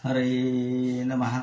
हरे नमः.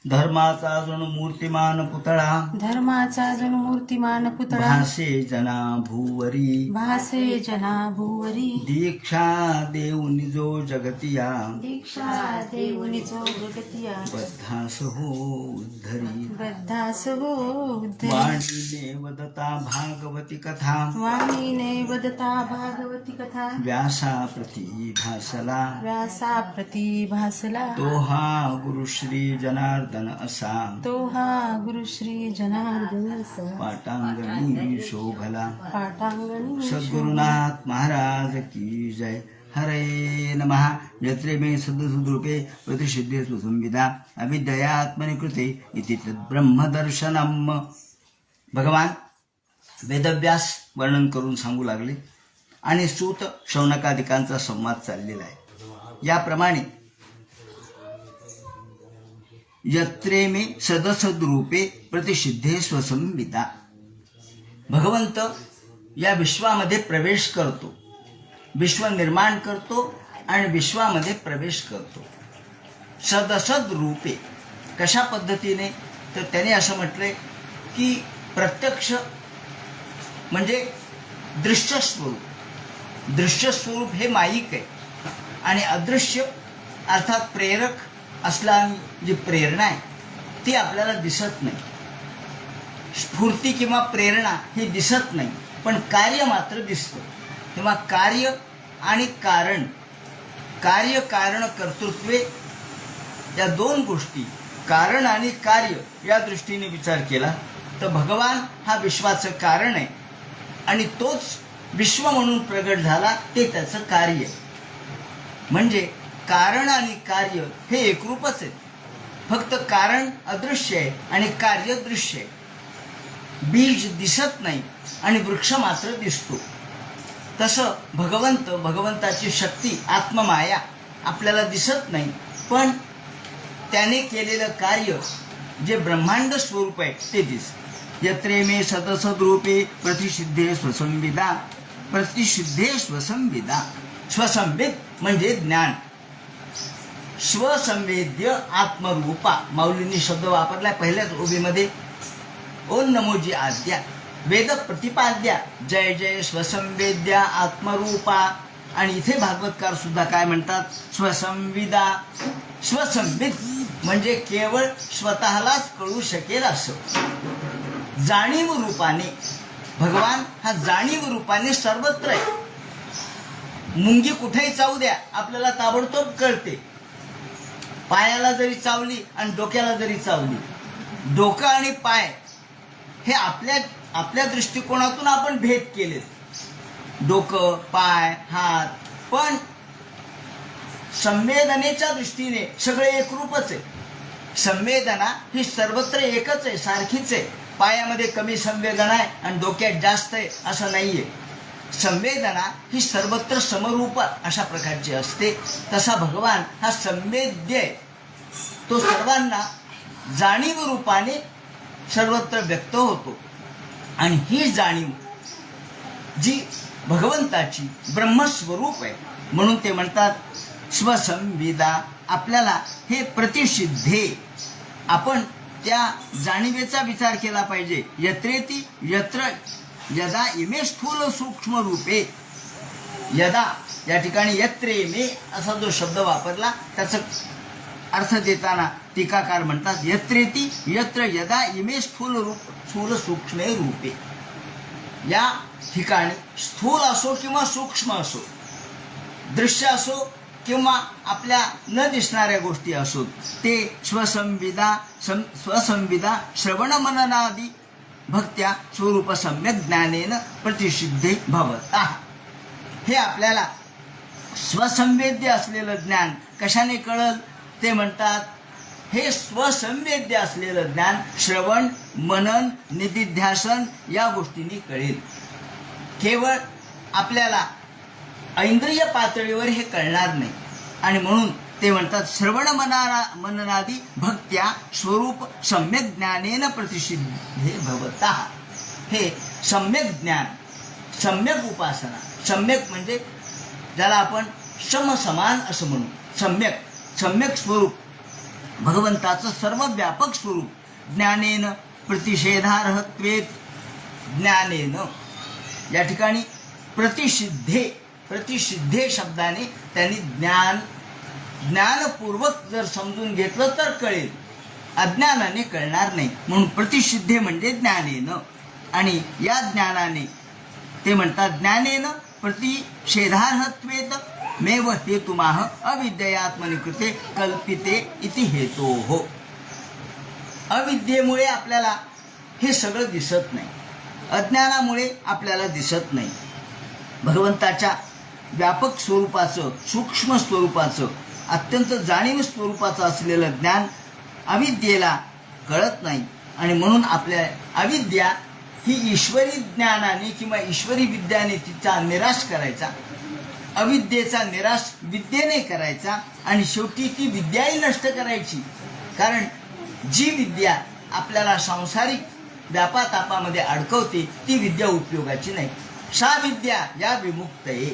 धर्माचा जण मूर्तिमान पुतळा, धर्माचा जणू मूर्तिमान पुतळा, भासे जना भूवरी, भासे जना भुवरी. दीक्षा देऊनि जो जगतिया, दीक्षा देऊनि जो जगतिया, बद्धास हो उद्धरी. बद्धास हो उद्धरी. वाणीने वदता भागवती कथा, वाणीने वदता भागवती कथा, व्यासा प्रती भासला, व्यासा प्रती भासला. तो हा गुरु श्री जनार्दन असा, तो हा गुरु श्री जनार्दन असा, पाटांगणी शोभला. पाटांगणी सद्गुरुनाथ महाराज की जय. हरे नमः. यत्रे मे सद्सुद्रूपे प्रतिषिद्धे सुसंविदा, अविद्ययात्मनि कृते इति तद्ब्रह्मदर्शनम्. भगवान वेदव्यास वर्णन करून सांगू लागले आणि सूत शौनकादिकांचा संवाद चाललेला आहे. याप्रमाणे यत्रे मे सदसद्रूपे प्रतिषिद्धे स्वसंविदा, भगवंत या विश्वामध्ये प्रवेश करतो, विश्व निर्माण करतो आणि विश्वामध्ये प्रवेश करतो. सदसद रूपे कशा पद्धतीने, तर त्याने असं म्हटलंय की प्रत्यक्ष म्हणजे दृश्य स्वरूप. दृश्य स्वरूप हे माईक आहे आणि अदृश्य अर्थात प्रेरक असला जी प्रेरणा आहे ती आपल्याला दिसत नाही. स्फूर्ती किंवा प्रेरणा ही दिसत नाही, पण कार्य मात्र दिसतं. तेव्हा कार्य आणि कारण, कार्य कारण कर्तृत्वे या दोन गोष्टी, कारण आणि कार्य या दृष्टीने विचार केला तर भगवान हा विश्वाचं कारण आहे आणि तोच विश्व म्हणून प्रगट झाला, ते त्याचं कार्य. म्हणजे कारण आणि कार्य हे एकरूपच आहे, फक्त कारण अदृश्य आहे आणि कार्य दृश्य आहे. बीज दिसत नाही आणि वृक्ष मात्र दिसतो. तसं भगवंताची शक्ती आत्ममाया आपल्याला दिसत नाही, पण त्याने केलेलं कार्य जे ब्रह्मांड स्वरूप आहे ते दिसतं. यत्रे मे सदसद्रूपे प्रतिषिद्धे स्वसंविदा, प्रतिषिद्धे स्वसंविदा. स्वसंविद म्हणजे ज्ञान, स्वसंवेद्य आत्मरूपा. माऊलींनी शब्द वापरलाय पहिल्याच ओबीमध्ये. ओम नमोजी आद्या वेद प्रतिपाद्या, जय जय स्वसंवेद्या आत्मरूपा. आणि इथे भागवतकार सुद्धा काय म्हणतात, स्वसंविदा. स्वसंविद म्हणजे केवळ स्वतःलाच कळू शकेल असं. जाणीव रूपाने भगवान हा जाणीव रूपाने सर्वत्र आहे. मुंगी कुठेही चावू द्या आपल्याला ताबडतोब कळते. पायाला जरी चावली आणि डोक्याला जरी चावली, डोकं आणि पाय हे आपल्या दृष्टिकोनातून आपण भेद केले. डोकं, पाय, हात, पण संवेदनेच्या दृष्टीने सगळे एकरूपच आहे. संवेदना ही सर्वत्र एकच आहे, सारखीच आहे. पायामध्ये कमी संवेदना आहे आणि डोक्यात जास्त आहे असं नाहीये. संवेदना ही सर्वत्र समरूप अशा प्रकारची असते. तसा भगवान हा संवेद्य आहे, तो सर्वांना जाणीव रूपाने सर्वत्र व्यक्त होतो. आणि ही जाणीव जी भगवंताची ब्रह्मस्वरूप आहे, म्हणून ते म्हणतात स्वसंविदा. आपल्याला हे प्रतिषिद्धे, आपण त्या जाणीवेचा विचार केला पाहिजे. यत्रेती यत्र यदा इमे स्थूल सूक्ष्म रूपे. यदा या ठिकाणी यत्रे मे असा जो शब्द वापरला त्याचा अर्थ देताना टीकाकार म्हणतात यत्रेती यत्र यदा इमे स्थूल सूक्ष्मे रूपे. या ठिकाणी स्थूल असो किंवा सूक्ष्म असो, दृश्य असो किंवा आपल्या न दिसणाऱ्या गोष्टी असोत, ते स्वसंविदा श्रवण मननादी भक्त्या स्वरूप सम्यक ज्ञानेन प्रतिषिद्धे भवता. हे आपल्याला स्वसंवेद्य असलेलं ज्ञान कशाने कळल, ते म्हणतात हे स्वसंवेद्य असलेलं ज्ञान श्रवण, मनन, निधिध्यासन या गोष्टींनी कळेल. केवळ आपल्याला ऐंद्रिय पातळीवर हे कळणार नाही. आणि म्हणून ते म्हणतात श्रवण मननादी भक्त्या स्वरूप सम्यक ज्ञानेन प्रतिषिद्धे भवता. हे सम्यक ज्ञान, सम्यक उपासना. सम्यक म्हणजे ज्याला आपण समसमान असं म्हणू. सम्यक सम्यक स्वरूप, भगवंताचं सर्व व्यापक स्वरूप ज्ञानेन प्रतिषेधार्हत्वेत, ज्ञानेन या ठिकाणी प्रतिषिद्धे शब्दाने त्यांनी ज्ञानपूर्वक जर समजून घेतलं तर कळेल, अज्ञानाने कळणार नाही. म्हणून प्रतिषिद्धे म्हणजे ज्ञानेन, आणि या ज्ञानाने ते म्हणतात ज्ञानेन प्रतिषेधार्हत्वेत मेव हेतुमाह अविद्ययात्मनि कृते कल्पिते इति हेतोः. अविद्येमुळे आपल्याला हे सगळं दिसत नाही, अज्ञानामुळे आपल्याला दिसत नाही. भगवंताच्या व्यापक स्वरूपाचं, सूक्ष्म स्वरूपाचं, अत्यंत जाणीव स्वरूपाचं असलेलं ज्ञान अविद्येला कळत नाही. आणि म्हणून आपल्या अविद्या ही ईश्वरी ज्ञानाने किंवा ईश्वरी विद्याने तिचा निराश करायचा, अविद्येचा निराश विद्येने करायचा, आणि शेवटी ती विद्याही नष्ट करायची. कारण जी विद्या आपल्याला सांसारिक व्यापातापामध्ये अडकवते ती विद्या उपयोगाची नाही. सा विद्या या विमुक्तये,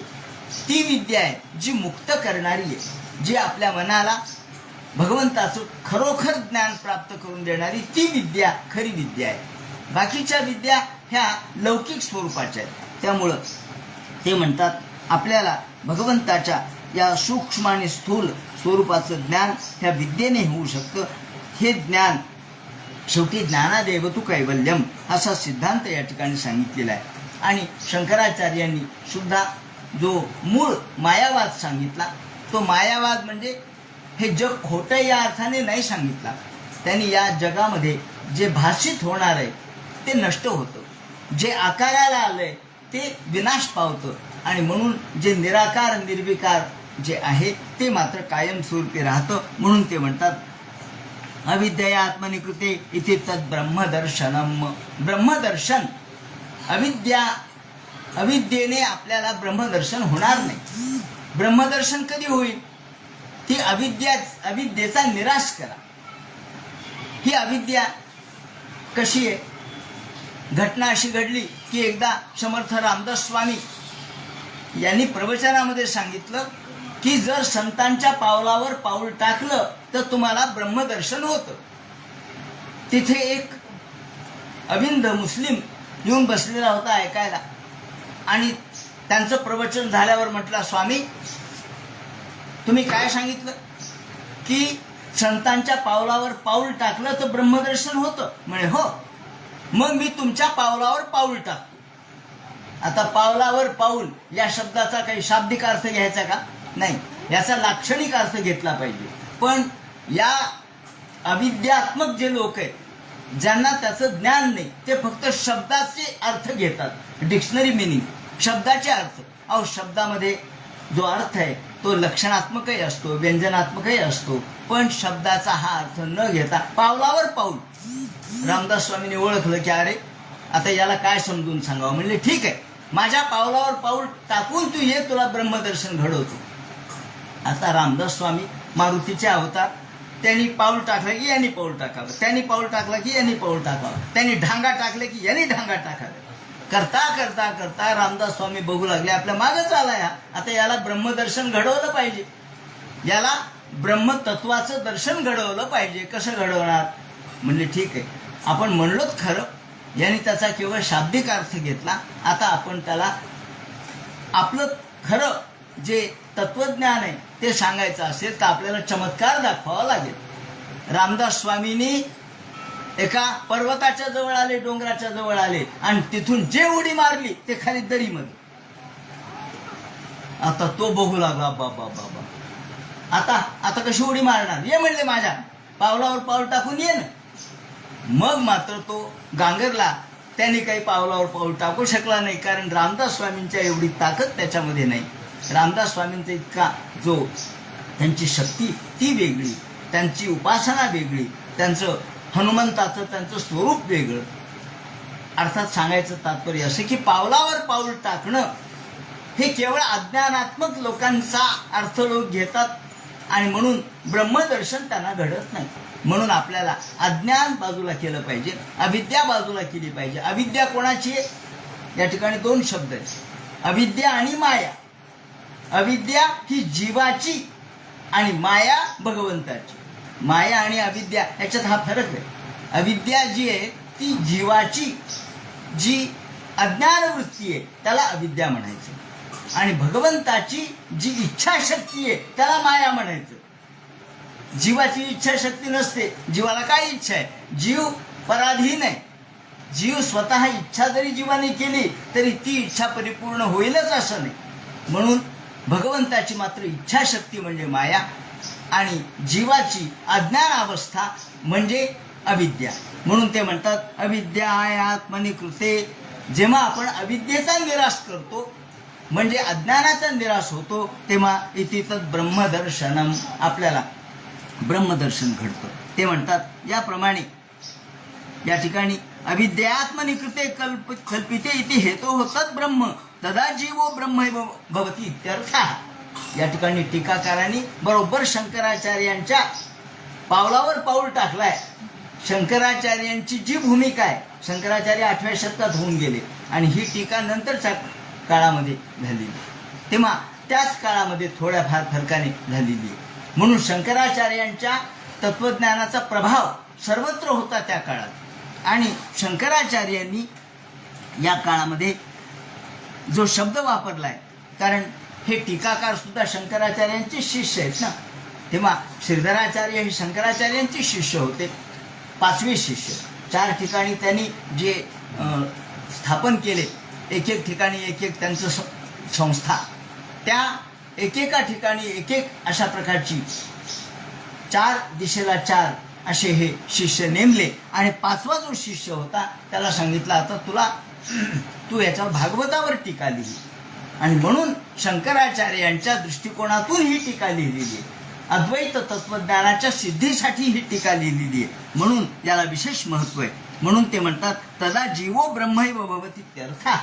ती विद्या आहे जी मुक्त करणारी आहे, जी आपल्या मनाला भगवंताचं खरोखर ज्ञान प्राप्त करून देणारी ती विद्या खरी विद्या आहे. बाकीच्या विद्या ह्या लौकिक स्वरूपाच्या आहेत. त्यामुळं ते म्हणतात आपल्याला भगवंताच्या या सूक्ष्म आणि स्थूल स्वरूपाचं ज्ञान ह्या विद्येने होऊ शकतं. हे ज्ञान शेवटी ज्ञानादेव तू कैवल्यम असा सिद्धांत या ठिकाणी सांगितलेला आहे. आणि शंकराचार्यांनी सुद्धा जो मूळ मायावाद सांगितला, तो मायावाद म्हणजे हे जग खोटं या अर्थाने नाही सांगितला. त्यांनी या जगामध्ये जे भाषित होणार आहे ते नष्ट होतं, जे आकाराला आलंय ते विनाश पावतं, आणि म्हणून जे निराकार निर्विकार जे आहे ते मात्र कायमस्वरूपी राहतं. म्हणून ते म्हणतात अविद्यया आत्मनि कृते इति तद् ब्रह्मदर्शनम. ब्रह्मदर्शन, अविद्येने आपल्याला ब्रह्मदर्शन होणार नाही. ब्रह्मदर्शन कधी होईल? ती अविद्येचा निराश करा. ही अविद्या कशी आहे? घटना अशी घडली की एकदा समर्थ रामदास स्वामी यांनी प्रवचनामध्ये सांगितलं की जर संतांच्या पावलावर पाऊल टाकलं तर तुम्हाला ब्रह्मदर्शन होतं. तिथे एक अभिंद मुस्लिम येऊन बसलेला होता ऐकायला, आणि त्यांचं प्रवचन झाल्यावर म्हटलं, स्वामी तुम्ही काय सांगितलं की संतांच्या पावलावर पाऊल टाकलं तर ब्रह्मदर्शन होतं? म्हणे हो. मग मी तुमच्या पावलावर पाऊल टाकतो. आता पावलावर पाऊल या शब्दाचा काही शाब्दिक अर्थ घ्यायचा का? नाही, याचा लाक्षणिक अर्थ घेतला पाहिजे. पण या अविद्यात्मक जे लोक आहेत ज्यांना त्याचं ज्ञान नाही, ते फक्त शब्दाचे अर्थ घेतात, डिक्शनरी मिनिंग, शब्दाचे अर्थ. अहो, शब्दामध्ये जो अर्थ आहे तो लक्षणात्मकही असतो, व्यंजनात्मकही असतो, पण शब्दाचा हा अर्थ न घेता पावलावर पाऊल. रामदास स्वामींनी ओळखलं की अरे आता याला काय समजून सांगावं. म्हणले ठीक आहे, माझ्या पावलावर पाऊल टाकून तू ये, तुला ब्रह्मदर्शन घडवतो. आता रामदास स्वामी मारुतीचे अवतार, त्यांनी पाऊल टाकलं की यांनी पाऊल टाकावं, त्यांनी पाऊल टाकलं की यांनी पाऊल टाकावं, त्यांनी ढांगा टाकले की यांनी ढांगा टाकावे. करता करता करता रामदास स्वामी बघू लागले आपल्या मागच आलाय हा, आता याला ब्रह्मदर्शन घडवलं पाहिजे, याला ब्रह्मतत्वाचं दर्शन घडवलं पाहिजे. कसं घडवणार? म्हणले ठीक आहे, आपण म्हणलोच खरं, यांनी त्याचा केवळ शाब्दिक अर्थ घेतला. आता आपण त्याला आपलं खरं जे तत्वज्ञान आहे ते सांगायचं असेल तर आपल्याला चमत्कार दाखवावा लागेल. रामदास स्वामींनी एका पर्वताच्या जवळ आले, डोंगराच्या जवळ आले, आणि तिथून जे उडी मारली ते खाली दरीमध्ये. आता तो बघू लागला, बाबा बाबा आता कशी उडी मारणार? ये म्हणले माझ्या पावलावर पाऊल टाकून ये ना. मग मात्र तो गांगरला. त्यांनी काही पावलावर पाऊल टाकू शकला नाही, कारण रामदास स्वामींच्या एवढी ताकद त्याच्यामध्ये नाही. रामदास स्वामींचा इतका जो त्यांची शक्ती ती वेगळी, त्यांची उपासना वेगळी, त्यांचं हनुमंताचं त्यांचं स्वरूप वेगळं. अर्थात सांगायचं तात्पर्य असं की पावलावर पाऊल टाकणं हे केवळ अज्ञानात्मक लोकांचा अर्थ लोक घेतात, आणि म्हणून ब्रह्मदर्शन त्यांना घडत नाही. म्हणून आपल्याला अज्ञान बाजूला केलं पाहिजे, अविद्या बाजूला केली पाहिजे. अविद्या कोणाची आहे? या ठिकाणी दोन शब्द आहेत, अविद्या आणि माया. अविद्या ही जीवाची आणि माया भगवंताची. माया आणि अविद्या याच्यात हा फरक आहे. अविद्या जी आहे ती जीवाची जी अज्ञान वृत्ती आहे त्याला अविद्या म्हणायचं, आणि भगवंताची जी इच्छाशक्ती आहे त्याला माया म्हणायचं. जीवाची इच्छाशक्ती नसते. जीवाला काय इच्छा आहे? जीव पराधीन आहे. जीव स्वतः इच्छा जरी जीवाने केली तरी ती इच्छा परिपूर्ण होईलच असं नाही. म्हणून भगवंताची मात्र इच्छाशक्ती म्हणजे माया आणि जीवाची अज्ञान अवस्था म्हणजे अविद्या. म्हणून ते म्हणतात अविद्या आत्मनि कृते. जेव्हा आपण अविद्येचा निराश करतो म्हणजे अज्ञानाचा निराश होतो तेव्हा इति तत् ब्रह्मदर्शनम, आपल्याला ब्रह्मदर्शन घडतं. ते म्हणतात याप्रमाणे या ठिकाणी अविद्यात्मनि कृते कल्पिते इति हेतो तत् ब्रह्म तदा जीवो ब्रह्मैव भवति इत्यर्थः. या ठिकाणी टीकाकारांनी बरोबर शंकराचार्यांच्या पावलावर पाऊल टाकलाय. शंकराचार्यांची जी भूमिका आहे, शंकराचार्य 8व्या शतकात होऊन गेले आणि ही टीका नंतरच्या काळामध्ये झालेली, तेव्हा त्याच काळामध्ये थोड्याफार फरकाने झालेली आहे. म्हणून शंकराचार्यांच्या तत्वज्ञानाचा प्रभाव सर्वत्र होता त्या काळात. आणि शंकराचार्यांनी या काळामध्ये जो शब्द वापरलाय, कारण हे टीकाकार सुद्धा शंकराचार्यांचे शिष्य आहेत ना, तेव्हा श्रीधराचार्य हे शंकराचार्यांचे शिष्य होते, 5वे शिष्य. 4 ठिकाणी त्यांनी जे स्थापन केले, एक एक ठिकाणी एक एक त्यांचं संस्था, त्या एकेका ठिकाणी एक एक अशा प्रकारची 4 दिशेला 4 असे हे शिष्य नेमले. आणि 5वा जो शिष्य होता त्याला सांगितलं आता तू याच्यावर भागवतावर टीका लिही. आणि म्हणून शंकराचार्यांच्या दृष्टिकोनातून ही टीका लिहिलेली आहे. अद्वैत तत्वज्ञानाच्या सिद्धीसाठी ही टीका लिहिलेली आहे. म्हणून याला विशेष महत्व आहे. म्हणून ते म्हणतात तदा जीवो ब्रह्मैव भवति इत्यर्थः.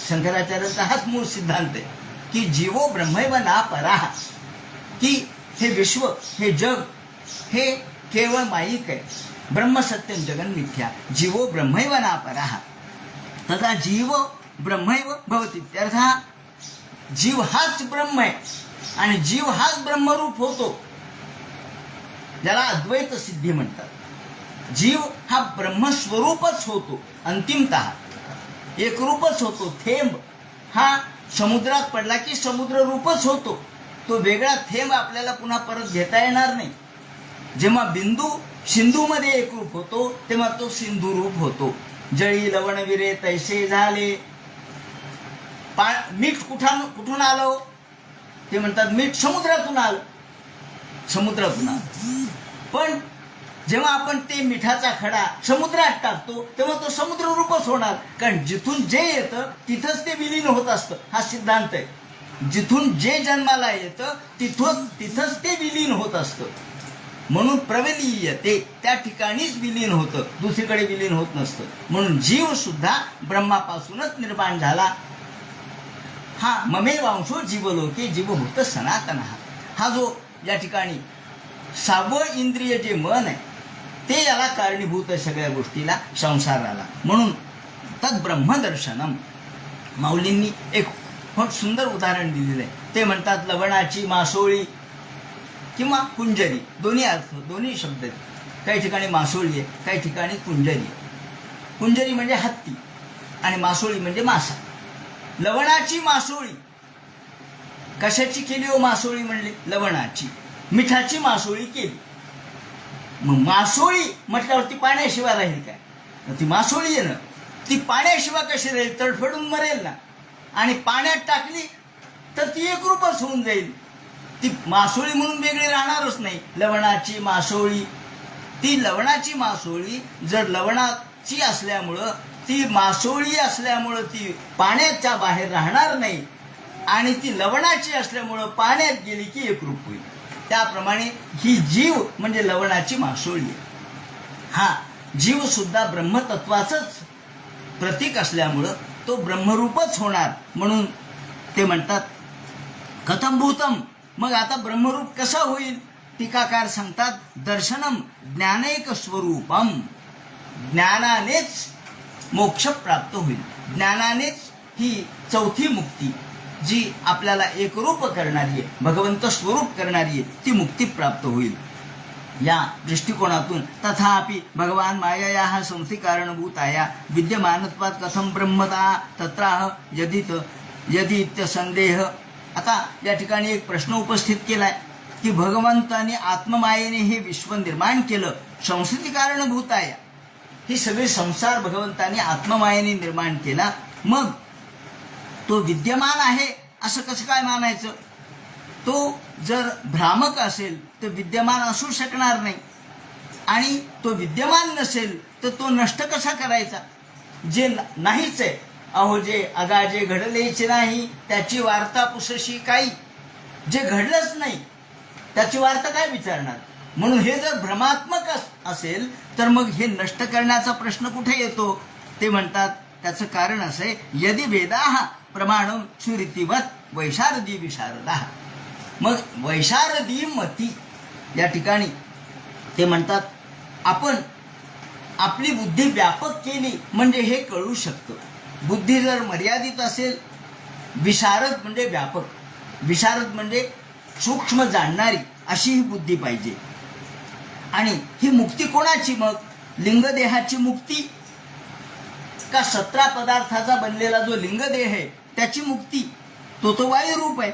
शंकराचार्यांचा हाच मूळ सिद्धांत आहे की जीवो ब्रह्मैव ना पराः, की हे विश्व, हे जग हे केवळ माईक आहे. ब्रह्मसत्यम जगन मिथ्या, जीवो ब्रह्मैव ना पराः तदा जीव ब्रह्मैव भवति इत्यर्थः. जीव हाच ब्रह्म आहे आणि जीव हाच ब्रह्मरूप होतो, ज्याला अद्वैत सिद्धी म्हणतात. जीव हा ब्रह्मस्वरूपच होतो, अंतिमतः एकरूपच होतो. थेंब हा समुद्रात पडला की समुद्र रूपच होतो, तो वेगळा थेंब आपल्याला पुन्हा परत घेता येणार नाही. जेव्हा बिंदू सिंधूमध्ये एकरूप होतो तेव्हा तो सिंधू रूप होतो. जळी लवण विरे तैसे झाले. मीठ कुठून आलं? ते म्हणतात मीठ समुद्रातून आलं, समुद्रातून आलं. पण जेव्हा आपण ते मिठाचा खडा समुद्रात टाकतो तेव्हा तो समुद्र रूपच होणार, कारण जिथून जे येतं तिथंच ते विलीन होत असतं. हा सिद्धांत आहे. जिथून जे जन्माला येतं तिथंच ते विलीन होत असतं. म्हणून प्रविलीयते, त्या ठिकाणीच विलीन होतं, दुसरीकडे विलीन होत नसतं. म्हणून जीव सुद्धा ब्रह्मापासूनच निर्माण झाला. हा ममेवांशो जीवलोके जीवभूत सनातन. हा जो या ठिकाणी 6वं इंद्रिय जे मन आहे ते याला कारणीभूत आहे सगळ्या गोष्टीला, संसाराला. म्हणून तद ब्रह्मदर्शनम. माऊलींनी एक खूप सुंदर उदाहरण दिलेलं आहे. ते म्हणतात लवणाची मासोळी किंवा कुंजरी, दोन्ही अर्थ, दोन्ही शब्द आहेत. काही ठिकाणी मासोळी आहे, काही ठिकाणी कुंजरी आहे. कुंजरी म्हणजे हत्ती आणि मासोळी म्हणजे मासा. लवणाची मासोळी कशाची केली हो? मासोळी म्हणले लवणाची. मिठाची मासोळी केली. मग मासोळी म्हटल्यावरती पाण्याशिवाय राहील काय? ती मासोळी आहे ना, ती पाण्याशिवाय कशी राहील? तडफडून मरेल ना. आणि पाण्यात टाकली तर ती एकरूपच होऊन जाईल. ती मासोळी म्हणून वेगळी राहणारच नाही. लवणाची मासोळी, ती लवणाची मासोळी जर लवणाची असल्यामुळं, ती मासोळी असल्यामुळं ती पाण्याच्या बाहेर राहणार नाही आणि ती लवणाची असल्यामुळं पाण्यात गेली की एकरूप होईल. त्याप्रमाणे ही जीव म्हणजे लवणाची मासोळी आहे. हा जीव सुद्धा ब्रह्मतत्वाचंच प्रतीक असल्यामुळं तो ब्रह्मरूपच होणार. म्हणून ते म्हणतात कथमभूतम. मग आता ब्रह्मरूप कसं होईल? टीकाकार सांगतात दर्शनम ज्ञानैक स्वरूपम. ज्ञानानेच मोक्ष प्राप्त होईल. ज्ञानानेच ही 4थी मुक्ती, जी आपल्याला एकरूप करणारी आहे, भगवंत स्वरूप करणारी आहे, ती मुक्ती प्राप्त होईल. या दृष्टिकोनातून तथापि भगवान मायया संस्थी कारणभूताया विद्यमानत्वात कथम ब्रह्मता तत्राह यदित संदेह. आता या ठिकाणी एक प्रश्न उपस्थित केलाय की भगवंताने आत्ममायेने हे विश्व निर्माण केलं, संस्थिती कारणभूताया, ही सगळी संसार भगवंताने आत्ममायेने निर्माण केला, मग तो विद्यमान आहे असं कसं काय मानायचं? तो जर भ्रामक असेल तर विद्यमान असू शकणार नाही, आणि तो विद्यमान नसेल तर तो नष्ट कसा करायचा? जे नाहीच आहे, अहो जे अगाजे घडलेच नाही त्याची वार्ता पुसशी काही, जे घडलंच नाही त्याची वार्ता काय विचारणार? म्हणून हे जर भ्रमात्मक असेल तर मग हे नष्ट करण्याचा प्रश्न कुठे येतो? ते म्हणतात त्याचं कारण असं आहे, यदि वेदाः प्रमाणं सुरीतिवत वैशारदी विशारदाः. मग वैशारदी मती या ठिकाणी ते म्हणतात आपण आपली बुद्धी व्यापक केली म्हणजे हे कळू शकतं. बुद्धी जर मर्यादित असेल, विशारद म्हणजे व्यापक, विशारद म्हणजे सूक्ष्म जाणणारी, अशी ही बुद्धी पाहिजे. आणि ही मुक्ती कोणाची? मग लिंगदेहाची मुक्ती का 17 पदार्थाचा बनलेला जो लिंगदेह आहे त्याची मुक्ती? तो वायुरूप आहे.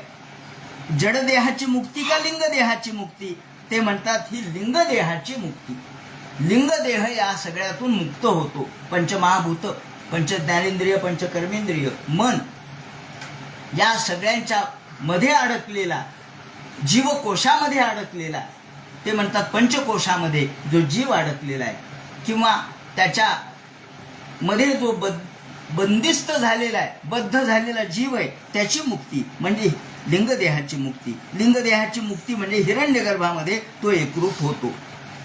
जडदेहाची मुक्ती का लिंगदेहाची मुक्ती? ते म्हणतात ही लिंगदेहाची मुक्ती. लिंगदेह या सगळ्यातून मुक्त होतो. पंचमहाभूत, पंचज्ञानेंद्रिय, पंचकर्मेंद्रिय, मन या सगळ्यांच्या मध्ये अडकलेला, जीवकोशामध्ये अडकलेला, ते म्हणतात पंचकोशामध्ये जो जीव अडकलेला आहे किंवा त्याच्या मध्ये जो बंदिस्त झालेला आहे, बद्ध झालेला जीव आहे, त्याची मुक्ती म्हणजे लिंगदेहाची मुक्ती. लिंगदेहाची मुक्ती म्हणजे हिरण्यगर्भामध्ये तो एकरूप होतो.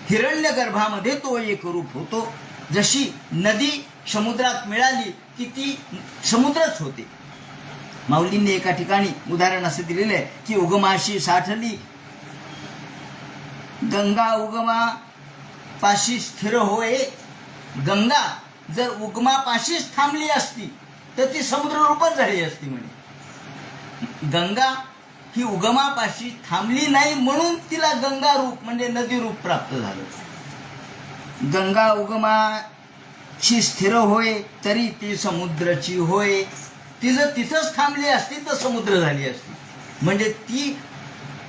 हिरण्यगर्भामध्ये तो एकरूप होतो. जशी नदी समुद्रात मिळाली की ती समुद्रच होते. माऊलींनी एका ठिकाणी उदाहरण असं दिलेलं आहे की उगमाशी साठली गंगा उगमा पाशी स्थिर होय. गंगा जर उगमापाशीच थांबली असती तर ती समुद्ररूपच झाली असती. म्हणे गंगा ही उगमापाशी थांबली नाही म्हणून तिला गंगा रूप म्हणजे नदी रूप प्राप्त झालं. गंगा उगमाशी स्थिर होय तरी ती समुद्राची होय. ती जर तिथंच थांबली असती तर समुद्र झाली असती, म्हणजे ती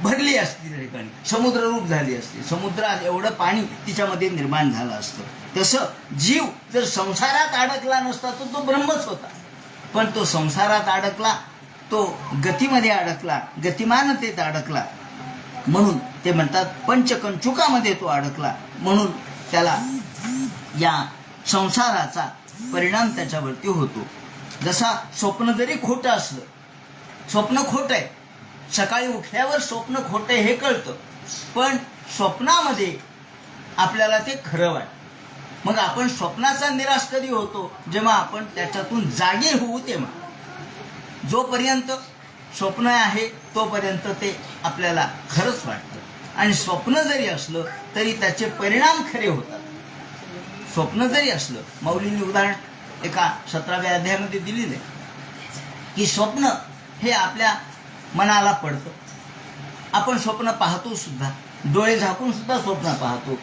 भरली असती, त्या ठिकाणी समुद्ररूप झाली असती. समुद्रात एवढं पाणी तिच्यामध्ये निर्माण झालं असतं. तसं जीव जर संसारात अडकला नसता तर तो ब्रह्मच होता, पण तो संसारात अडकला, तो गतीमध्ये अडकला, गतिमानतेत अडकला, म्हणून ते म्हणतात पंचकंचुकामध्ये तो अडकला, म्हणून त्याला या संसाराचा परिणाम त्याच्यावरती होतो. जसा स्वप्न जरी खोटं असलं, स्वप्न खोटं आहे, सकाळी उठल्यावर स्वप्न खोटं हे कळतं, पण स्वप्नामध्ये आपल्याला ते खरं वाटतं. मग आपण स्वप्नाचा निराश कधी होतो? जेव्हा आपण त्याच्यातून जागे होऊ तेव्हा. जोपर्यंत स्वप्न आहे तोपर्यंत ते आपल्याला खरंच वाटतं, आणि स्वप्न जरी असलं तरी त्याचे परिणाम खरे होतात. स्वप्न जरी असलं, माऊलींनी उदाहरण एका 17व्या अध्यायामध्ये दिलेलं आहे की स्वप्न हे आपल्या मनाला पडतं. आपण स्वप्न पाहतो सुद्धा, डोळे झाकून सुद्धा स्वप्न पाहतो.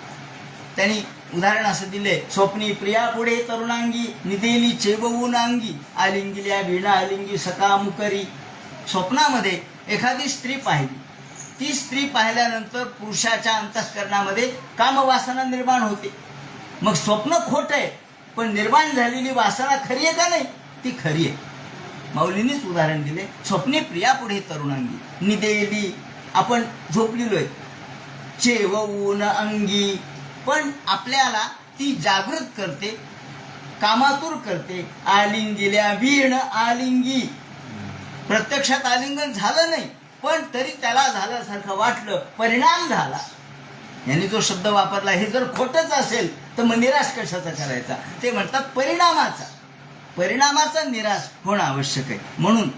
त्यांनी उदाहरण असं दिले, स्वप्नी प्रिया पुढे तरुणांगी निदेली चेबवून अंगी आलिंगिल्या वीणा आलिंगी सका मुकरी. स्वप्नामध्ये एखादी स्त्री पाहिली, ती स्त्री पाहिल्यानंतर पुरुषाच्या अंतःकरणामध्ये कामवासना निर्माण होते. मग स्वप्न खोटं आहे, पण निर्माण झालेली वासना खरी आहे का नाही? ती खरी आहे. माऊलींनीच उदाहरण दिले, स्वप्ने प्रिया पुढे तरुणांगी निदेली, आपण झोपलेलो आहे, चेवून अंगी, पण आपल्याला ती जागृत करते, कामातूर करते. आलिंगिल्या वीण आलिंगी, प्रत्यक्षात आलिंगन झालं नाही पण तरी त्याला झाल्यासारखं वाटलं, परिणाम झाला. यांनी जो शब्द वापरला हे जर खोटच असेल तर मग निराश कशाचा करायचा? ते म्हणतात परिणामाचा निराश होणं आवश्यक आहे. म्हणून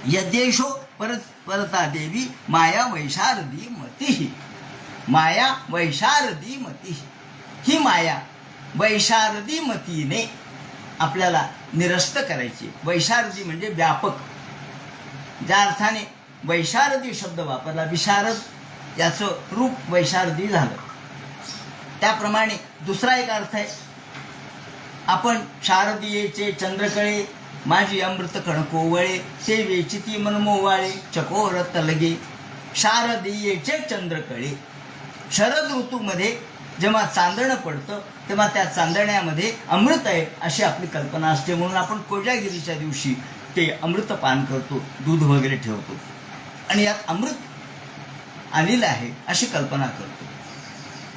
यद्येशो परता देवी माया वैशारदी मती. माया वैशारदी मती, ही माया वैशारदी मतीने आपल्याला निरस्त करायची. वैशारदी म्हणजे व्यापक, ज्या अर्थाने वैशारदी शब्द वापरला, विशारद याचं रूप वैशारदी झालं. त्याप्रमाणे दुसरा एक अर्थ आहे, आपण शारदीयेचे चंद्रकळे माझी अमृत कणकोवळे ते वेचिती मनमोवाळे चकोरत लगे. शारदीयेचे चंद्रकळे, शरद ऋतूमध्ये जेव्हा चांदणं पडतं तेव्हा त्या चांदण्यामध्ये अमृत आहे अशी आपली कल्पना असते. म्हणून आपण कोजागिरीच्या दिवशी ते अमृत पान करतो, दूध वगैरे ठेवतो आणि यात अमृत आलेलं आहे अशी कल्पना करतो.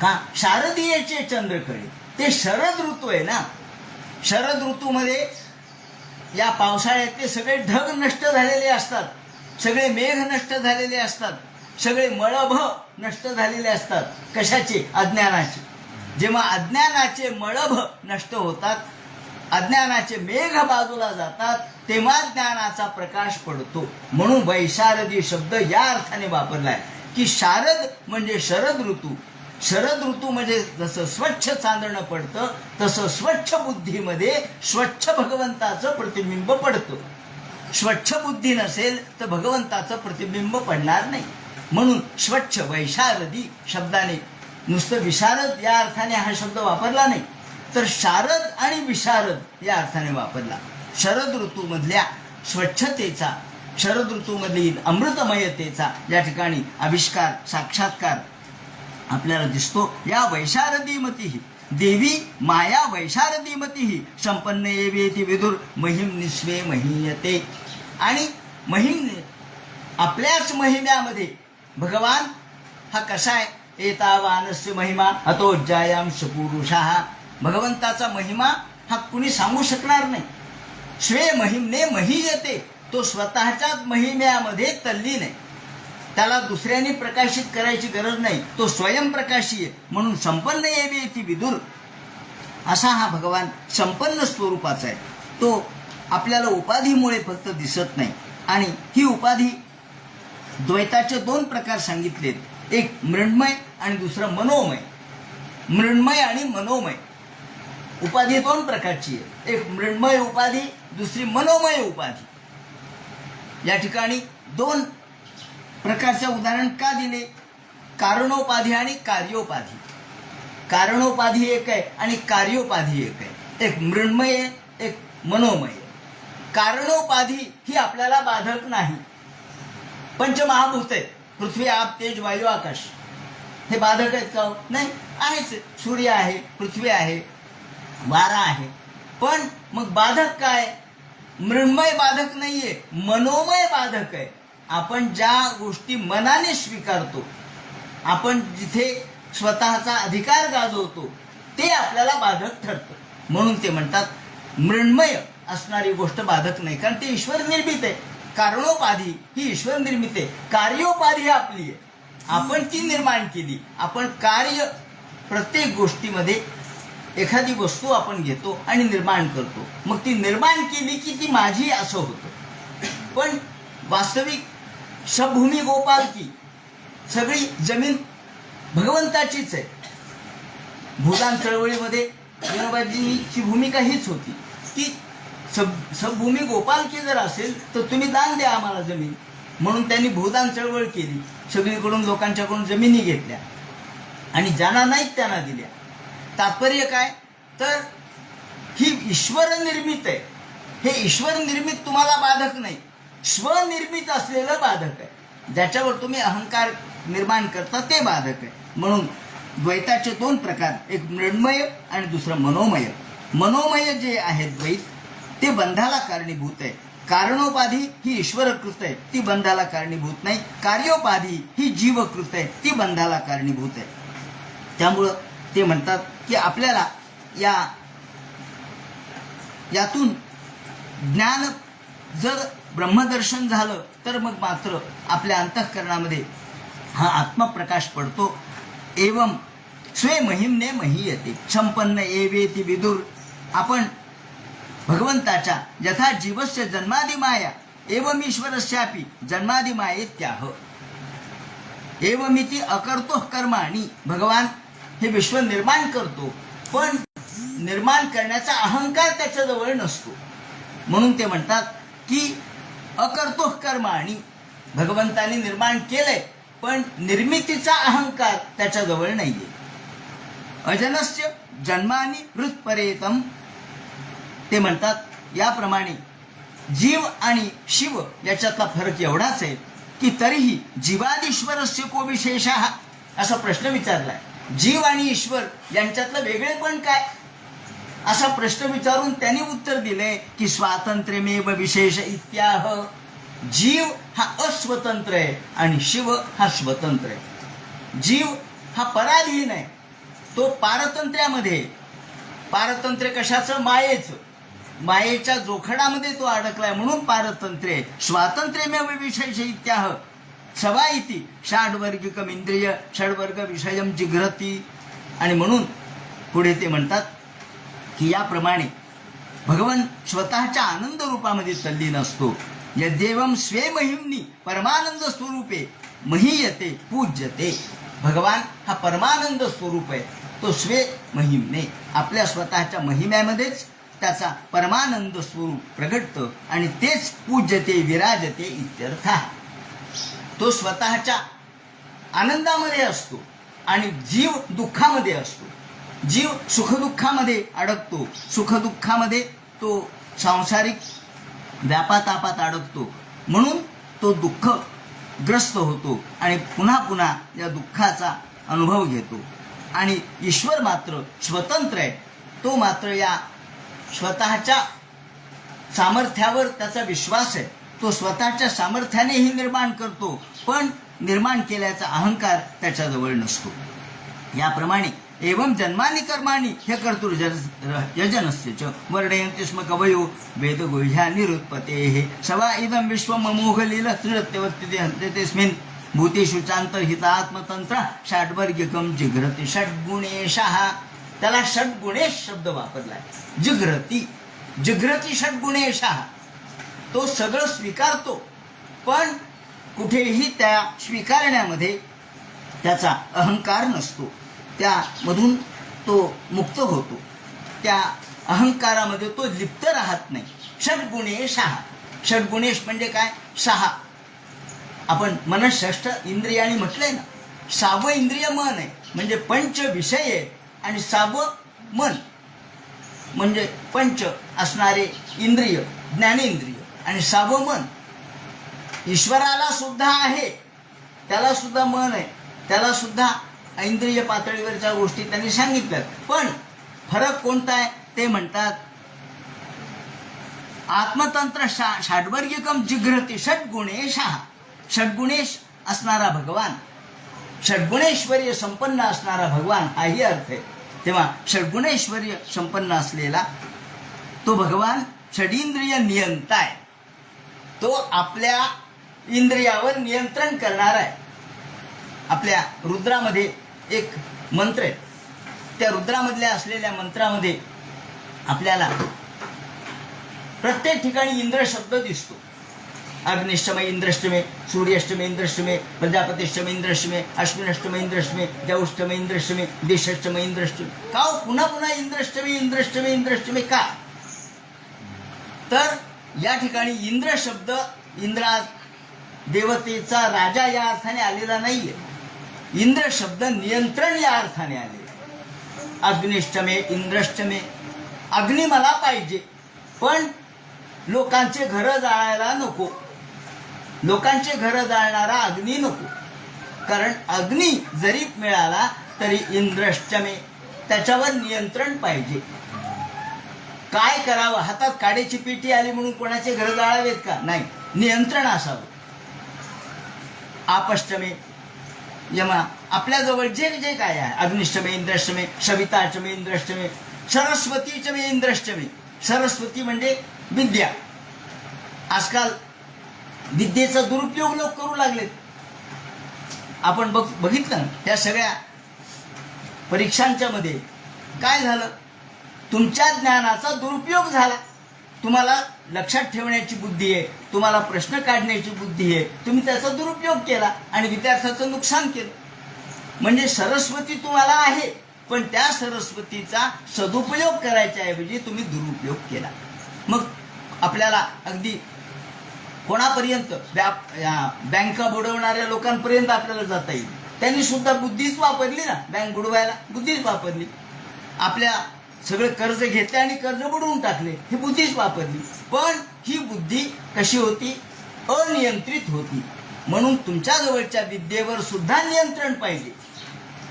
का? शारदीयेचे चंद्रकळे, ते शरद ऋतू आहे ना. शरद ऋतूमध्ये या पावसाळ्यातले सगळे ढग नष्ट झालेले असतात, सगळे मेघ नष्ट झालेले असतात, सगळे मळभ नष्ट झालेले असतात. कशाचे? अज्ञानाचे. जेव्हा अज्ञानाचे मळभ नष्ट होतात, अज्ञानाचे मेघ बाजूला जातात, तेव्हा ज्ञानाचा प्रकाश पडतो. म्हणून वैशारदी शब्द या अर्थाने वापरलाय की शारद म्हणजे शरद ऋतू. शरद ऋतू म्हणजे जसं स्वच्छ चांदणं पडतं तसं स्वच्छ बुद्धीमध्ये स्वच्छ भगवंताचं प्रतिबिंब पडतं. स्वच्छ बुद्धी नसेल तर भगवंताचं प्रतिबिंब पडणार नाही. म्हणून स्वच्छ वैशारदी शब्दाने नुसतं विशारद या अर्थाने हा शब्द वापरला नाही, तर शारद आणि विशारद या अर्थाने वापरला. शरद ऋतूमधल्या स्वच्छतेचा, शरद ऋतूमधील अमृतमयतेचा या ठिकाणी आविष्कार, साक्षात्कार आपल्याला दिसतो. या वैशारदीमती देवी माया वैशारदीमती संपन्न एवेती विदुर महिम निस्वे महीयते. आणि महिम, आपल्याच महिम्यामध्ये भगवान हा कसा आहे? एतावानस्य महिमा अतोज्जायांश पुरुषाः. भगवंताचा महिमा हा कुणी सांगू शकणार नाही. स्वे महिमने महीयते, तो स्वतःच्याच महिम्यामध्ये तल्लीन आहे. त्याला दुसऱ्यांनी प्रकाशित करायची गरज नाही, तो स्वयंप्रकाशी आहे. म्हणून संपन्न एवेती विदुर असा हा भगवान संपन्न स्वरूपाचा आहे. तो आपल्याला उपाधीमुळे फक्त दिसत नाही. आणि ही उपाधी, द्वैताचे दोन प्रकार सांगितलेत, एक मृण्मय आणि दुसरं मनोमय. मृण्मय आणि मनोमय उपाधी दोन प्रकारची आहे. एक मृण्मय उपाधी, दुसरी मनोमय उपाधी. या ठिकाणी दोन प्रकारचे उदाहरण का दिले? कारणोपाधी आणि कार्योपाधी. कारणोपाधी एक आहे आणि कार्योपाधी एक आहे. एक मृण्मय, एक मनोमय. कारणोपाधी ही आपल्याला बाधक नाही. पंचमहाभूत आहे, पृथ्वी आप तेज वायू आकाश, हे बाधक आहेत का? नाही, आहेच. सूर्य आहे, पृथ्वी आहे, वारा आहे. पण मग बाधक काय? मृण्मय बाधक नाहीये, मनोमय बाधक आहे. आपण ज्या गोष्टी मनाने स्वीकारतो, आपण जिथे स्वतःचा अधिकार गाजवतो, ते आपल्याला बाधक ठरतं. म्हणून ते म्हणतात मृण्मय असणारी गोष्ट बाधक नाही, कारण ते ईश्वर निर्मित आहे. कारणोपाधी ही ईश्वर निर्मित आहे. कार्योपाधी आपली आहे, आपण ती निर्माण केली. आपण कार्य, प्रत्येक गोष्टीमध्ये एखादी वस्तू आपण घेतो आणि निर्माण करतो. मग ती निर्माण केली की ती माझी असं होतं. पण वास्तविक सबभूमी गोपाल की सगळी जमीन भगवंताचीच आहे. भूदान चळवळीमध्ये विनोबाजींची भूमिका हीच होती की सबभूमी गोपाल की जर असेल तर तुम्ही दान द्या आम्हाला जमीन. म्हणून त्यांनी भूदान चळवळ केली. सगळीकडून लोकांच्याकडून जमिनी घेतल्या आणि ज्यांना नाहीत त्यांना दिल्या. तात्पर्य काय? तर ही ईश्वर निर्मित आहे. हे ईश्वर निर्मित तुम्हाला बाधक नाही, स्वनिर्मित असलेलं बाधक आहे. ज्याच्यावर तुम्ही अहंकार निर्माण करता ते बाधक आहे. म्हणून द्वैताचे दोन प्रकार, एक मृण्मय आणि दुसरं मनोमय. मनोमय जे आहे द्वैत, ते बंधाला कारणीभूत आहे. कारणोपाधी ही ईश्वरकृत आहे, ती बंधाला कारणीभूत नाही. कार्योपाधी ही जीवकृत आहे, ती बंधाला कारणीभूत आहे. त्यामुळं ते म्हणतात की आपल्याला यातून ज्ञान जर ब्रह्मदर्शन झालं तर मग मात्र आपल्या अंतःकरणामध्ये हा आत्मप्रकाश पडतो. एवं स्वे महिमने महीयते संपन्न एवेती विदुर. आपण भगवंताच्या यथा जीवस्य जन्मादि माया एवं ईश्वरस्यापि जन्मादि मायेत्याह. एवमिति अकर्तो कर्माणि. भगवान हे विश्व निर्माण करतो, पण निर्माण करण्याचा अहंकार त्याच्याजवळ नसतो. म्हणून ते म्हणतात की अकर्तो कर्माणी. भगवंताने निर्माण केलंय पण निर्मितीचा अहंकार त्याच्याजवळ नाहीये. अजनस्य जन्मानी हृत्परेतम. ते म्हणतात याप्रमाणे जीव आणि शिव याच्यातला फरक एवढाच आहे की तरीही जीवादीश्वरस्य को विशेष असा प्रश्न विचारलाय. जीव आणि ईश्वर यांच्यातलं वेगळेपण काय असा प्रश्न विचारून त्यांनी उत्तर दिले की स्वातंत्र्यमेव विशेष इत्याह. जीव हा अस्वतंत्र आहे आणि शिव हा स्वतंत्र आहे. जीव हा पराधीन आहे, तो पारतंत्र्यामध्ये. पारतंत्र्य कशाचं? मायेचं. मायेच्या जोखडामध्ये तो अडकलाय म्हणून पारतंत्र्य. स्वातंत्र्यमेव विशेष इत्याह सवा इति षाड्वर्गिकम इंद्रिय षड्वर्ग विषयम जिघ्रती. आणि म्हणून पुढे ते म्हणतात की याप्रमाणे भगवान स्वतःच्या आनंद रूपामध्ये तल्लीन असतो. यद्देवम स्वे महिमनी परमानंद स्वरूपे महीयते पूज्यते. भगवान हा परमानंद स्वरूप आहे, तो स्वे महिमने आपल्या स्वतःच्या महिम्यामध्येच त्याचा परमानंद स्वरूप प्रगटतं आणि तेच पूज्यते विराजते इत्यर्थ. तो स्वतःच्या आनंदामध्ये असतो आणि जीव दुःखामध्ये असतो. जीव सुखदुःखामध्ये अडकतो, सुखदुःखामध्ये तो सांसारिक व्यापातापात अडकतो म्हणून तो दुःखग्रस्त होतो आणि पुन्हा पुन्हा या दुःखाचा अनुभव घेतो. आणि ईश्वर मात्र स्वतंत्र आहे, तो मात्र या स्वतःच्या सामर्थ्यावर त्याचा विश्वास आहे. तो स्वतःच्या सामर्थ्यानेही निर्माण करतो पण निर्माण केल्याचा अहंकार त्याच्याजवळ नसतो. याप्रमाणे एवं जन्मानी कर्माणी हे कर्तुर्यजनस्य वर्णयन्ति स्म कवयो वेदगुह्या निरुत्पतेः सवा इदं विश्वम् अमोघलील सृजत्यवत्ति हन्ते तस्मिन् भूतेषु चान्तर्हितात्मतंत्र षड्वर्गिकं जिघ्रति षड्गुणेशः. त्याला षड्गुणेश शब्द वापरलाय. जिघ्रति जिघ्रति षड्गुणेशः. तो सगळं स्वीकारतो पण कुठेही त्या स्वीकारण्यामध्ये त्याचा अहंकार नसतो. त्यामधून तो मुक्त होतो, त्या अहंकारामध्ये तो लिप्त राहत नाही. षड्गुणेश. षड्गुणेश म्हणजे काय? 6. आपण मनःषष्ठ इंद्रियाणी म्हटलंय ना. 6वं इंद्रिय मन आहे म्हणजे पंच विषय आहे आणि 6वं मन म्हणजे पंच असणारे इंद्रिय ज्ञानेंद्रिय आणि 6वं मन. ईश्वराला सुद्धा आहे, त्याला सुद्धा मन आहे, त्याला सुद्धा इंद्रिय पातळीवरच्या गोष्टी त्यांनी सांगितल्यात. पण फरक कोणता आहे ते म्हणतात आत्मतंत्र षड्वर्गिकम जिघ्रति षड्गुणेश. षड्गुणेश असणारा भगवान, षड्गुणेश्वर्य संपन्न असणारा भगवान हाही अर्थ आहे. तेव्हा षड्गुणेश्वर्य संपन्न असलेला तो भगवान षडींद्रिय नियंता आहे. तो आपल्या इंद्रियावर नियंत्रण करणार आहे. आपल्या रुद्रामध्ये एक मंत्र आहे, त्या रुद्रामधल्या असलेल्या मंत्रामध्ये आपल्याला प्रत्येक ठिकाणी इंद्र शब्द दिसतो. अग्निष्टमे इंद्रष्टमे, सूर्यष्टमे इंद्रष्टमे, प्रजापतीष्टमे इंद्रष्टमे, अश्विनष्टमे इंद्रष्टमे, जौष्टमे इंद्रष्टमे, दिशष्टमे इंद्रष्टमे. का पुन्हा पुन्हा इंद्रष्टमे इंद्रष्टमे इंद्रष्टमे का? तर या ठिकाणी इंद्र शब्द इंद्रा देवतेचा राजा या अर्थाने आलेला नाहीये. इंद्र शब्द नियंत्रण या अर्थाने आलेला. अग्निष्टमे इंद्रष्टमे, अग्नी मला पाहिजे पण लोकांचे घरं जाळायला नको, लोकांचे घरं जाळणारा अग्नी नको. कारण अग्नी जरी मिळाला तरी इंद्रष्टमे, त्याच्यावर नियंत्रण पाहिजे. काय करावं? हातात काड्याची पेटी आली म्हणून कोणाचे घर जाळावेत का? नाही, नियंत्रण असावं. आपष्टमे यमा, आपल्याजवळ जे जे काय आहे, अग्निष्टमे इंद्रष्टमे, सविताष्टमे इंद्रष्टमे, सरस्वतीचमे इंद्रष्टमे. सरस्वती म्हणजे विद्या. आजकाल विद्येचा दुरुपयोग लोक करू लागलेत. आपण बघितलं या सगळ्या परीक्षांच्या मध्ये काय झालं? तुमच्या ज्ञानाचा दुरुपयोग झाला. तुम्हाला लक्षात ठेवण्याची बुद्धी आहे, तुम्हाला प्रश्न काढण्याची बुद्धी आहे, तुम्ही त्याचा दुरुपयोग केला आणि विद्यार्थ्याचं नुकसान केलं. म्हणजे सरस्वती तुम्हाला आहे पण त्या सरस्वतीचा सदुपयोग करायच्या ऐवजी तुम्ही दुरुपयोग केला. मग आपल्याला अगदी कोणापर्यंत? बँका बुडवणाऱ्या लोकांपर्यंत आपल्याला जाता येईल. त्यांनी सुद्धा बुद्धीच वापरली ना, बँक बुडवायला बुद्धीच वापरली. आपल्या सगळं कर्ज घेतले आणि कर्ज बुडवून टाकले, ही बुद्धीच वापरली. पण ही बुद्धी कशी होती? अनियंत्रित होती. म्हणून तुमच्या जवळच्या विद्येवर सुद्धा नियंत्रण पाहिजे.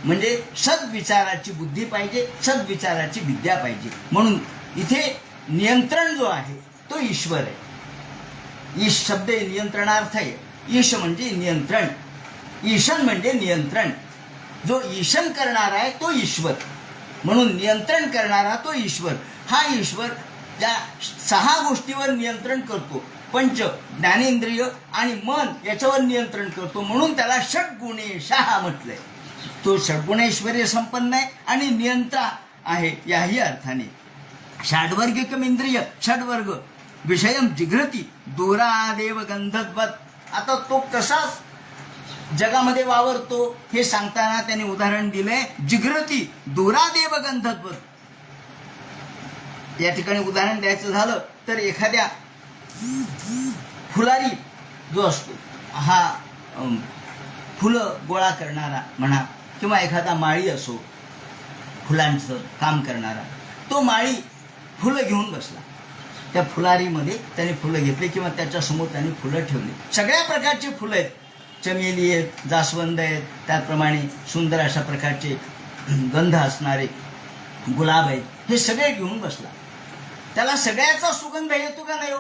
म्हणजे सद्विचाराची बुद्धी पाहिजे, सद्विचाराची विद्या पाहिजे. म्हणून इथे नियंत्रण जो आहे तो ईश्वर आहे. ईश शब्द नियंत्रणार्थ आहे. ईश म्हणजे नियंत्रण, ईशन म्हणजे नियंत्रण. जो ईशन करणारा आहे तो ईश्वर. म्हणून नियंत्रण करणारा तो ईश्वर. हा ईश्वर त्या 6 गोष्टीवर नियंत्रण करतो. पंच ज्ञानेंद्रिय आणि मन याच्यावर नियंत्रण करतो. म्हणून त्याला षड्गुणेशः म्हटलंय. तो षड्गुणैश्वर्य संपन्न आहे आणि नियंत्रा आहे याही अर्थाने. षड्वर्गिकम इंद्रिय, षड्वर्ग विषयम जिघ्रती दूरादेव गंधद्वत. आता तो कसा जगामध्ये वावरतो हे सांगताना त्यांनी उदाहरण दिलंय जिघ्रती दूरादेव गंधद्वत. या ठिकाणी उदाहरण द्यायचं झालं तर एखाद्या फुलारी जो असतो, हा फुलं गोळा करणारा म्हणा, किंवा एखादा माळी असो फुलांचं काम करणारा, तो माळी फुलं घेऊन बसला. त्या फुलारीमध्ये त्याने फुलं घेतले किंवा त्याच्यासमोर त्याने फुलं ठेवली. सगळ्या प्रकारची फुलं आहेत. चमेली आहेत, जास्वंद आहेत, त्याचप्रमाणे सुंदर अशा प्रकारचे गंध असणारे गुलाब आहेत. हे सगळे घेऊन बसला. त्याला सगळ्याचा सुगंध येतो का नाही?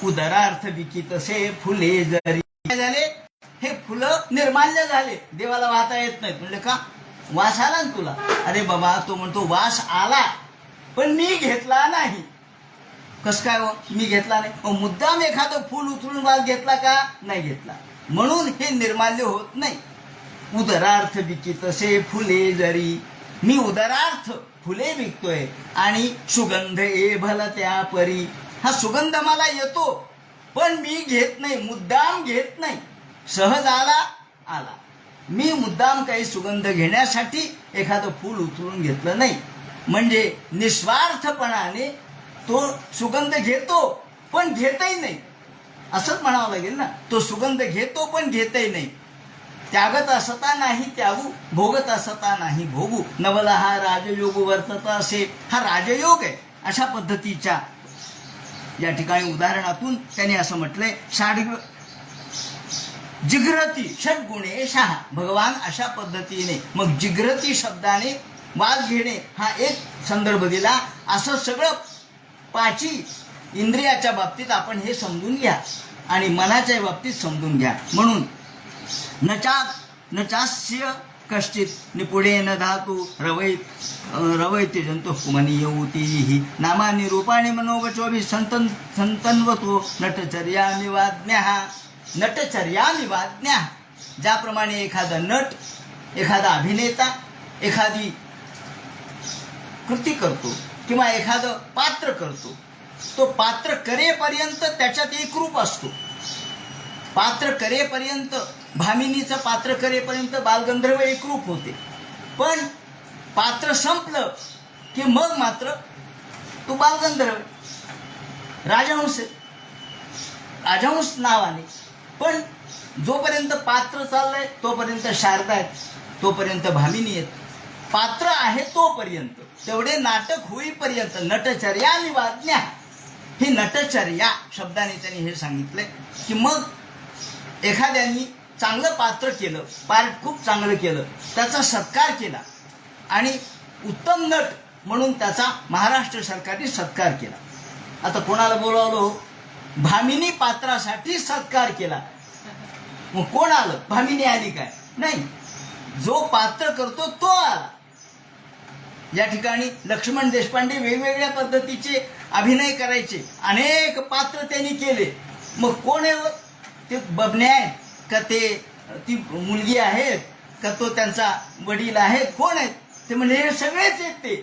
उदरार्थ विकितसे फुले जरी झाले, हे फुलं निर्माल्य झाले, देवाला वाहता येत नाहीत. म्हणजे का? वास आला ना तुला. अरे बाबा, तो म्हणतो वास आला पण मी घेतला नाही. कस काय हो मी घेतला नाही? मुद्दाम एखादं फुल उचलून वास घेतला का? नाही घेतला. म्हणून हे निर्माल्य होत नाही. उदरार्थ विकितसे फुले जरी, मी उदरार्थ फुले विकतोय आणि सुगंध ए भल त्या परी. हा सुगंध मला येतो पण मी घेत नाही, मुद्दाम घेत नाही. सहज आला आला. मी मुद्दाम काही सुगंध घेण्यासाठी एखादं फूल उचलून घेतलं नाही. म्हणजे निस्वार्थपणाने तो सुगंध घेतो पण घेतही नाही, असंच म्हणावं लागेल ना. तो सुगंध घेतो पण घेतही नाही. त्यागत असता नाही त्यागू, भोगत असता नाही भोगू. नवला हा राजयोग वर्तत असे. हा राजयोग आहे. अशा पद्धतीच्या या ठिकाणी उदाहरणातून त्यांनी असं म्हटलंय, जिघ्रती षड्गुणेशः. भगवान अशा पद्धतीने, मग जिघ्रती शब्दाने वास घेणे हा एक संदर्भ दिला. असं सगळं 5 इंद्रियाच्या बाबतीत आपण हे समजून घ्या आणि मनाच्या बाबतीत समजून घ्या. म्हणून न चास्य कश्चित निपुणे न धातू रवैते जंतु कुमनीय ऊतीहि नामानि रूपाणि मनोवचोभि संतन्वतो नटचर्यामिवाज्ञः. नटचर्यामिवाज्ञः. ज्याप्रमाणे एखादा नट, एखादा अभिनेता एखादी कृती करतो किंवा एखादं पात्र करतो, तो पात्र करेपर्यंत त्याच्यात एक रूप असतो. पात्र करेपर्यंत, भामिनीचं पात्र करेपर्यंत बालगंधर्व एक रूप होते. पण पात्र संपलं की मग मात्र तो बालगंधर्व, राजहंस नावाने. पण जोपर्यंत पात्र चाललंय तोपर्यंत शारदा आहेत, तोपर्यंत भामिनी आहेत. पात्र आहे तोपर्यंत, तेवढे नाटक होईपर्यंत नटचर्या निवाज्ञा. ही नटचर्या शब्दाने त्यांनी हे सांगितलंय की मग एखाद्यानी चांगलं पात्र केलं, पार्ट खूप चांगलं केलं, त्याचा सत्कार केला आणि उत्तम नट म्हणून त्याचा महाराष्ट्र सरकारने सत्कार केला. आता कोणाला बोलावलो? भामिनी पात्रासाठी सत्कार केला. मग कोण आलं? भामिनी आली काय? नाही, जो पात्र करतो तो आला. या ठिकाणी लक्ष्मण देशपांडे वेगवेगळ्या पद्धतीचे अभिनय करायचे, अनेक पात्र त्यांनी केले. मग कोण आहे? ते बबने आहेत का, ते ती मुलगी आहेत का, तो त्यांचा वडील आहेत, कोण आहेत ते? म्हणजे हे सगळेच आहेत ते.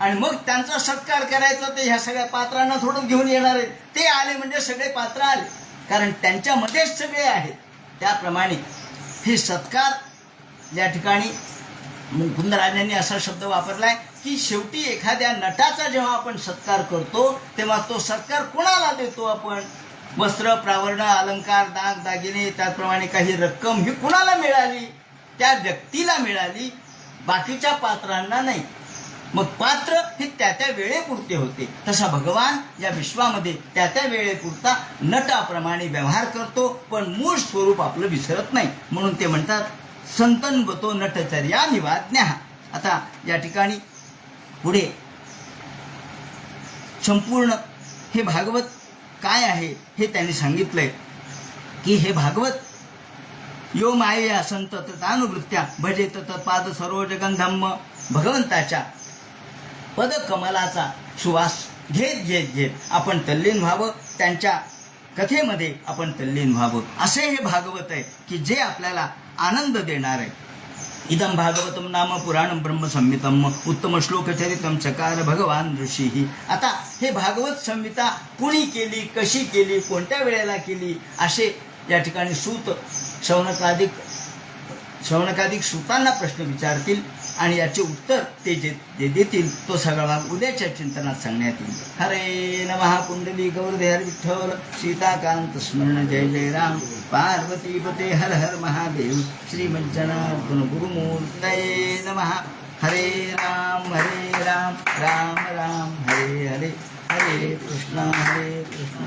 आणि मग त्यांचा सत्कार करायचा, ते ह्या सगळ्या पात्रांना थोडं घेऊन येणार आहेत. ते आले म्हणजे सगळे पात्र आले, कारण त्यांच्यामध्येच सगळे आहेत. त्याप्रमाणे हे सत्कार या ठिकाणी मुकुंदराजांनी असा शब्द वापरलाय की शेवटी एखाद्या नटाचा जेव्हा आपण सत्कार करतो तेव्हा तो सत्कार कोणाला देतो आपण? वस्त्र, प्रावरण, अलंकार, दाग दागिने, त्याचप्रमाणे काही रक्कम ही कुणाला मिळाली? त्या व्यक्तीला मिळाली, बाकीच्या पात्रांना नाही. मग पात्र हे त्या त्या वेळेपुरते होते. तसा भगवान या विश्वामध्ये त्या त्या वेळेपुरता नटाप्रमाणे व्यवहार करतो, पण मूळ स्वरूप आपलं विसरत नाही. म्हणून ते म्हणतात संतनवतो नटचर्या निवाज्ञा. आता या ठिकाणी पुढे संपूर्ण हे भागवत काय आहे हे त्यांनी सांगितलंय की हे भागवत यो मायया संततानुवृत्त्या भजेत तत्पाद सरोजगंधम्म. भगवंताच्या पदकमलाचा सुवास घेत घेत घेत आपण तल्लीन व्हावं, त्यांच्या कथेमध्ये आपण तल्लीन व्हावं, असे हे भागवत आहे की जे आपल्याला आनंद देणार आहे. इदं भागवतम नाम पुराणं ब्रह्मसंहितम उत्तम श्लोकचरितम चकार भगवान ऋषी. आता हे भागवत संहिता कुणी केली, कशी केली, कोणत्या वेळेला केली, असे या ठिकाणी सूत शौनकादिक सूतांना प्रश्न विचारतील आणि याचे उत्तर ते जे देतील तो सगळा भाग उद्याच्या चिंतनात सांगण्यात येईल. हरे नमः. कुंडली गौरधे हर विठ्ठल सीताकांत स्मरण जय जय राम. पार्वतीपते हर हर महादेव. श्रीमज्जनार्दन गुरुमूर्तये नमः. हरे राम राम राम हरे हरे. हरे कृष्ण कृष्ण